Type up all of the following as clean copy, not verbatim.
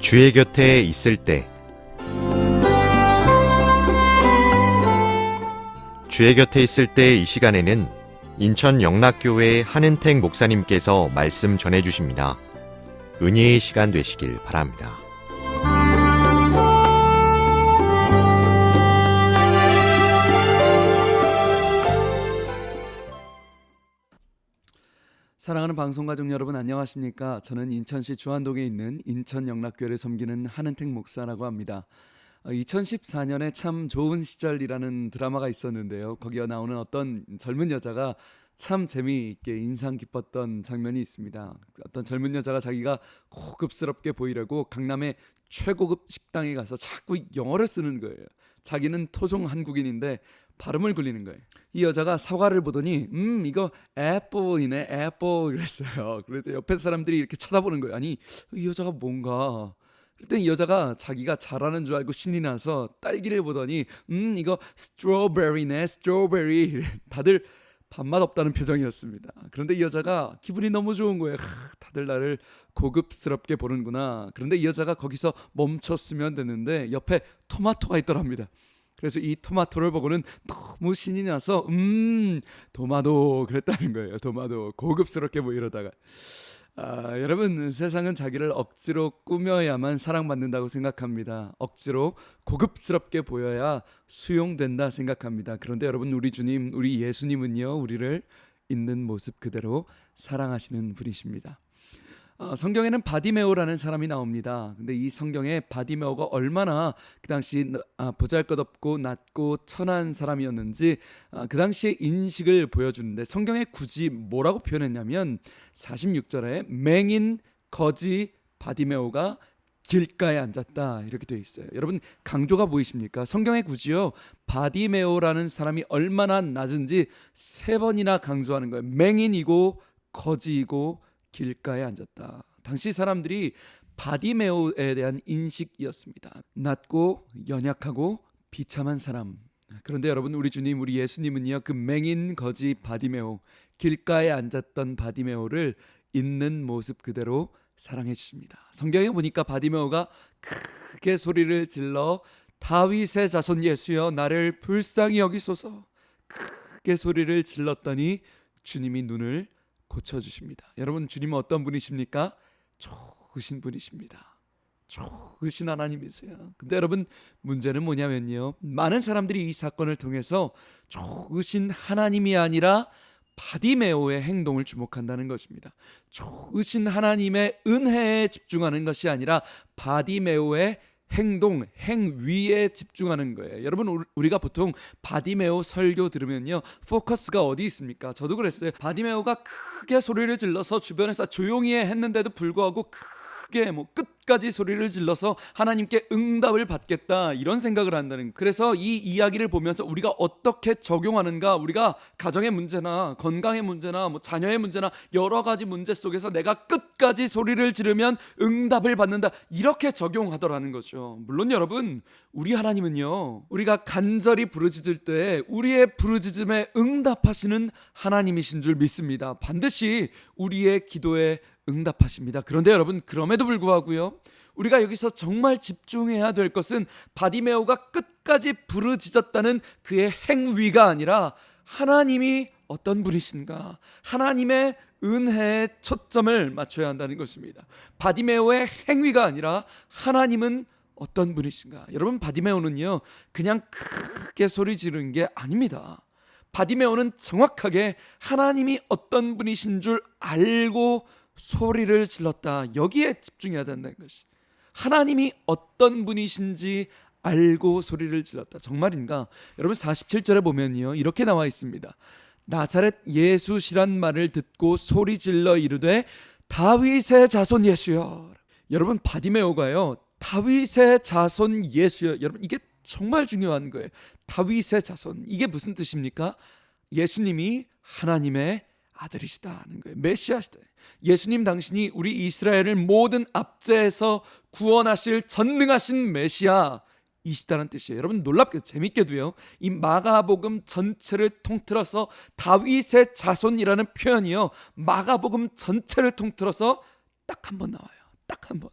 주의 곁에 있을 때 주의 곁에 있을 때 이 시간에는 인천 영락교회 한은택 목사님께서 말씀 전해주십니다. 은혜의 시간 되시길 바랍니다. 사랑하는 방송가족 여러분, 안녕하십니까? 저는 인천시 주안동에 있는 인천 영락교회를 섬기는 한은택 목사라고 합니다. 2014년에 참 좋은 시절이라는 드라마가 있었는데요. 거기에 나오는 어떤 젊은 여자가 참 재미있게 인상 깊었던 장면이 있습니다. 어떤 젊은 여자가 자기가 고급스럽게 보이려고 강남의 최고급 식당에 가서 자꾸 영어를 쓰는 거예요. 자기는 토종 한국인인데 발음을 굴리는 거예요. 이 여자가 사과를 보더니 이거 애플이네, 애플 그랬어요. 그래서 옆에 사람들이 이렇게 쳐다보는 거예요. 아니, 이 여자가 뭔가. 그랬더니 이 여자가 자기가 잘하는 줄 알고 신이 나서 딸기를 보더니 이거 스트로베리네, 스트로베리. 다들 밥맛 없다는 표정이었습니다. 그런데 이 여자가 기분이 너무 좋은 거예요. 다들 나를 고급스럽게 보는구나. 그런데 이 여자가 거기서 멈췄으면 됐는데 옆에 토마토가 있더랍니다. 그래서 이 토마토를 보고는 너무 신이 나서 도마도 그랬다는 거예요. 도마도 고급스럽게 보이려다가 여러분, 세상은 자기를 억지로 꾸며야만 사랑받는다고 생각합니다. 억지로 고급스럽게 보여야 수용된다 생각합니다. 그런데 여러분, 우리 주님, 우리 예수님은요, 우리를 있는 모습 그대로 사랑하시는 분이십니다. 성경에는 바디메오라는 사람이 나옵니다. 근데 이 성경에 바디메오가 얼마나 그 당시 보잘것없고 낮고 천한 사람이었는지 그 당시의 인식을 보여주는데, 성경에 굳이 뭐라고 표현했냐면 46절에 맹인 거지 바디메오가 길가에 앉았다 이렇게 되어 있어요. 여러분, 강조가 보이십니까? 성경에 굳이요 바디메오라는 사람이 얼마나 낮은지 3번이나 강조하는 거예요. 맹인이고 거지이고 길가에 앉았다. 당시 사람들이 바디메오에 대한 인식이었습니다. 낮고 연약하고 비참한 사람. 그런데 여러분, 우리 주님, 우리 예수님은요, 그 맹인 거지 바디메오, 길가에 앉았던 바디메오를 있는 모습 그대로 사랑해 주십니다. 성경에 보니까 바디메오가 크게 소리를 질러 다윗의 자손 예수여 나를 불쌍히 여기소서, 크게 소리를 질렀더니 주님이 눈을 고쳐주십니다. 여러분, 주님은 어떤 분이십니까? 좋으신 분이십니다. 좋으신 하나님이세요. 근데 여러분, 문제는 뭐냐면요, 많은 사람들이 이 사건을 통해서 좋으신 하나님이 아니라 바디메오의 행동을 주목한다는 것입니다. 좋으신 하나님의 은혜에 집중하는 것이 아니라 바디메오의 행동, 행위에 집중하는 거예요. 여러분, 우리가 보통 바디메오 설교 들으면요, 포커스가 어디 있습니까? 저도 그랬어요. 바디메오가 크게 소리를 질러서 주변에서 조용히 했는데도 불구하고 크게 끝까지 소리를 질러서 하나님께 응답을 받겠다, 이런 생각을 한다는 거예요. 그래서 이 이야기를 보면서 우리가 어떻게 적용하는가, 우리가 가정의 문제나 건강의 문제나 자녀의 문제나 여러 가지 문제 속에서 내가 끝까지 소리를 지르면 응답을 받는다, 이렇게 적용하더라는 거죠. 물론 여러분, 우리 하나님은요, 우리가 간절히 부르짖을 때 우리의 부르짖음에 응답하시는 하나님이신 줄 믿습니다. 반드시 우리의 기도에 응답하십니다. 그런데 여러분, 그럼에도 불구하고요, 우리가 여기서 정말 집중해야 될 것은 바디메오가 끝까지 부르짖었다는 그의 행위가 아니라 하나님이 어떤 분이신가, 하나님의 은혜에 초점을 맞춰야 한다는 것입니다. 바디메오의 행위가 아니라 하나님은 어떤 분이신가. 여러분, 바디메오는요 그냥 크게 소리 지르는 게 아닙니다. 바디메오는 정확하게 하나님이 어떤 분이신 줄 알고 소리를 질렀다, 여기에 집중해야 된다는 것이, 하나님이 어떤 분이신지 알고 소리를 질렀다. 정말인가? 여러분, 47절에 보면요, 이렇게 나와 있습니다. 나사렛 예수시란 말을 듣고 소리 질러 이르되 다윗의 자손 예수여. 여러분, 바디메오가요 다윗의 자손 예수여. 여러분, 이게 정말 중요한 거예요. 다윗의 자손, 이게 무슨 뜻입니까? 예수님이 하나님의 아들이시다는 거예요. 메시아시다. 예수님 당신이 우리 이스라엘을 모든 압제에서 구원하실 전능하신 메시아 이시다는 뜻이에요. 여러분, 놀랍게 재밌게도요, 이 마가복음 전체를 통틀어서 다윗의 자손이라는 표현이요, 마가복음 전체를 통틀어서 딱 한 번 나와요. 딱 한 번.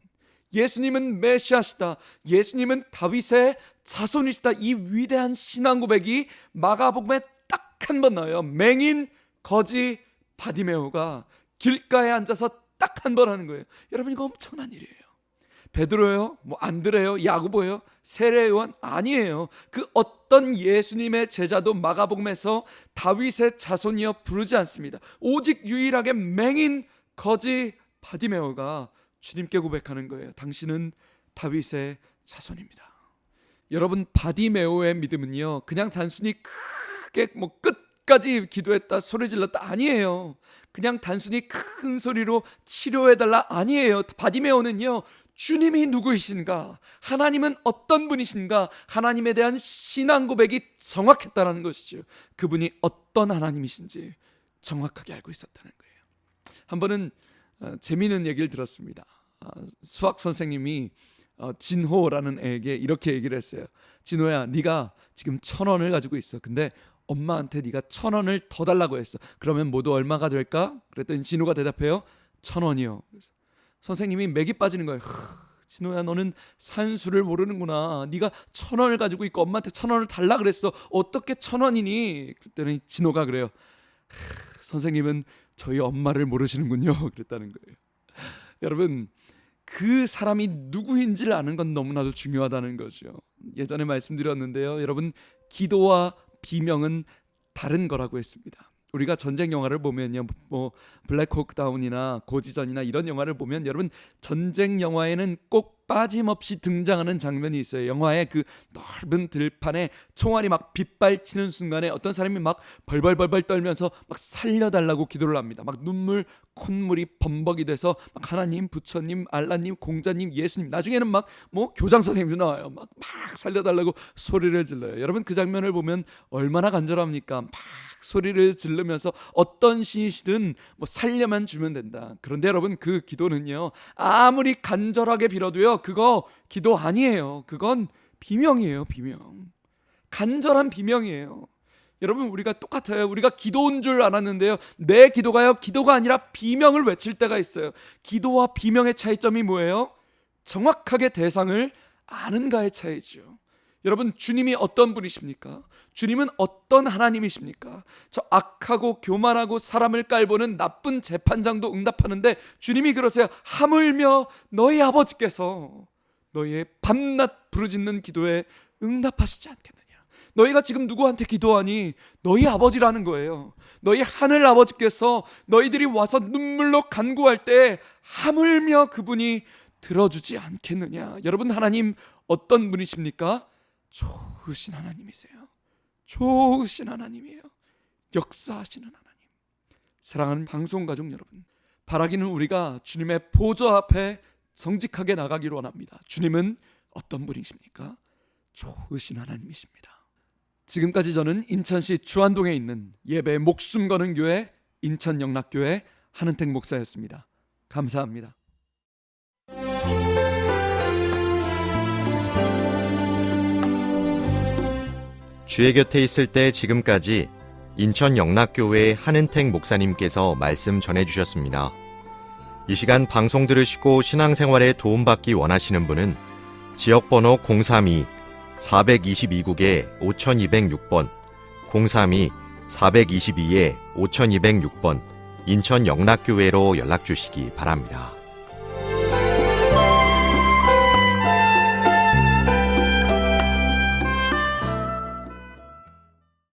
예수님은 메시아시다, 예수님은 다윗의 자손이시다, 이 위대한 신앙 고백이 마가복음에 딱 한 번 나와요. 맹인 거지 바디메오가 길가에 앉아서 딱 한 번 하는 거예요. 여러분, 이거 엄청난 일이에요. 베드로요? 뭐 안드레요? 야고보요? 세례 요한? 아니에요. 그 어떤 예수님의 제자도 마가복음에서 다윗의 자손이여 부르지 않습니다. 오직 유일하게 맹인 거지 바디메오가 주님께 고백하는 거예요. 당신은 다윗의 자손입니다. 여러분, 바디메오의 믿음은요, 그냥 단순히 크게 뭐 끝까지 기도했다, 소리 질렀다 아니에요. 그냥 단순히 큰 소리로 치료해달라 아니에요. 바디메오는요, 주님이 누구이신가, 하나님은 어떤 분이신가, 하나님에 대한 신앙 고백이 정확했다는 것이죠. 그분이 어떤 하나님이신지 정확하게 알고 있었다는 거예요. 한 번은 재미있는 얘기를 들었습니다. 수학 선생님이 진호라는 애에게 이렇게 얘기를 했어요. 진호야, 네가 지금 1,000원을 가지고 있어. 근데 엄마한테 네가 1,000원을 더 달라고 했어. 그러면 모두 얼마가 될까? 그랬더니 진호가 대답해요. 1,000원이요. 선생님이 맥이 빠지는 거예요. 진호야, 너는 산수를 모르는구나. 네가 1,000원을 가지고 있고 엄마한테 1,000원을 달라 그랬어. 어떻게 1,000원이니? 그랬더니 진호가 그래요. 선생님은 저희 엄마를 모르시는군요. 그랬다는 거예요. 여러분, 그 사람이 누구인지를 아는 건 너무나도 중요하다는 거죠. 예전에 말씀드렸는데요. 여러분, 기도와 비명은 다른 거라고 했습니다. 우리가 전쟁 영화를 보면요, 뭐 블랙호크 다운이나 고지전이나 이런 영화를 보면 여러분, 전쟁 영화에는 꼭 빠짐없이 등장하는 장면이 있어요. 영화의 그 넓은 들판에 총알이 막 빗발치는 순간에 어떤 사람이 막 벌벌벌벌 떨면서 막 살려달라고 기도를 합니다. 막 눈물 콧물이 범벅이 돼서 막 하나님, 부처님, 알라님, 공자님, 예수님, 나중에는 막 뭐 교장 선생님도 나와요. 막 살려달라고 소리를 질러요. 여러분, 그 장면을 보면 얼마나 간절합니까? 막 소리를 지르면서 어떤 신이시든 뭐 살려만 주면 된다. 그런데 여러분, 그 기도는요, 아무리 간절하게 빌어도요, 그거 기도 아니에요. 그건 비명이에요. 비명. 간절한 비명이에요. 여러분, 우리가 똑같아요. 우리가 기도인 줄 알았는데요, 내 기도가요, 기도가 아니라 비명을 외칠 때가 있어요. 기도와 비명의 차이점이 뭐예요? 정확하게 대상을 아는가의 차이죠. 여러분, 주님이 어떤 분이십니까? 주님은 어떤 하나님이십니까? 저 악하고 교만하고 사람을 깔보는 나쁜 재판장도 응답하는데 주님이 그러세요. 하물며 너희 아버지께서 너희의 밤낮 부르짖는 기도에 응답하시지 않겠느냐. 너희가 지금 누구한테 기도하니? 너희 아버지라는 거예요. 너희 하늘 아버지께서 너희들이 와서 눈물로 간구할 때 하물며 그분이 들어주지 않겠느냐. 여러분, 하나님 어떤 분이십니까? 좋으신 하나님이세요. 좋으신 하나님이에요. 역사하시는 하나님. 사랑하는 방송가족 여러분, 바라기는 우리가 주님의 보좌 앞에 정직하게 나가기를 원합니다. 주님은 어떤 분이십니까? 좋으신 하나님이십니다. 지금까지 저는 인천시 주안동에 있는 예배에 목숨 거는 교회 인천영락교회 한은택 목사였습니다. 감사합니다. 주의 곁에 있을 때 지금까지 인천 영락교회 한은택 목사님께서 말씀 전해주셨습니다. 이 시간 방송 들으시고 신앙생활에 도움받기 원하시는 분은 지역번호 032-422국에 5206번, 032-422-5206번 인천 영락교회로 연락주시기 바랍니다.